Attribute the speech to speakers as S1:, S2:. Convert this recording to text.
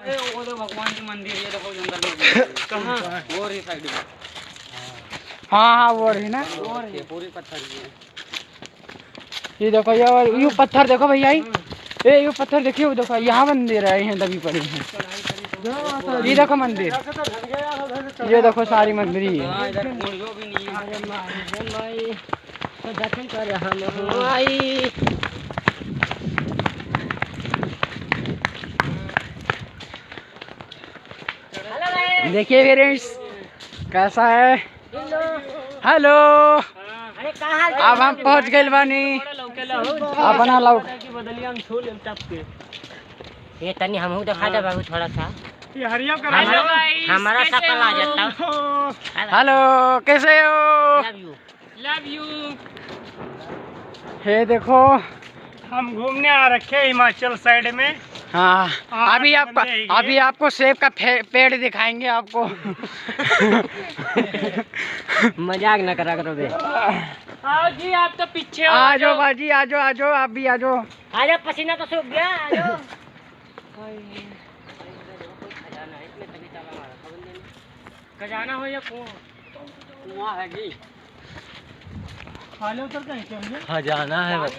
S1: वो तो भगवान की मंदिर है, देखो जंगल कहाँ वो रही साइड में।
S2: हाँ हाँ वो रही ना,
S1: वो रही पूरी पत्थर की है।
S2: ये देखो ये पत्थर देखो भैया, ये पत्थर देखिए, वो देखो यहाँ मंदिर है, यहाँ दबी पड़ी है। ये देखो मंदिर, ये देखो सारी मंदिर ही है।
S1: इधर मुड़ियो भी नहीं है।
S3: दर्शन कर हम
S2: देखिए पेरेंट्स कैसा है। हेलो, अब हम पहुंच गए बानी अपना लौक।
S3: ये तनी हमहू दिखा दे बाबू थोड़ा सा,
S2: ये हरिया
S3: हमारा सकल आ जाता।
S2: हेलो कैसे हो?
S3: Love you.
S2: ये देखो
S4: हम घूमने आ रखे हैं हिमाचल साइड में।
S2: हाँ, अभी आपको सेब का पेड़ दिखाएंगे आपको।
S3: मजाक न करा करो बे।
S4: आओ जी, आप तो पीछे हो।
S2: आ जाओ बाजी, आ जाओ, आ जाओ, आप भी आ जाओ।
S3: आ जाओ, पसीना तो सूख गया, आ जाओ।
S4: खजाना हो या
S1: कुआं है जी,
S4: खाले उतर कहीं क्या
S1: खजाना है बस।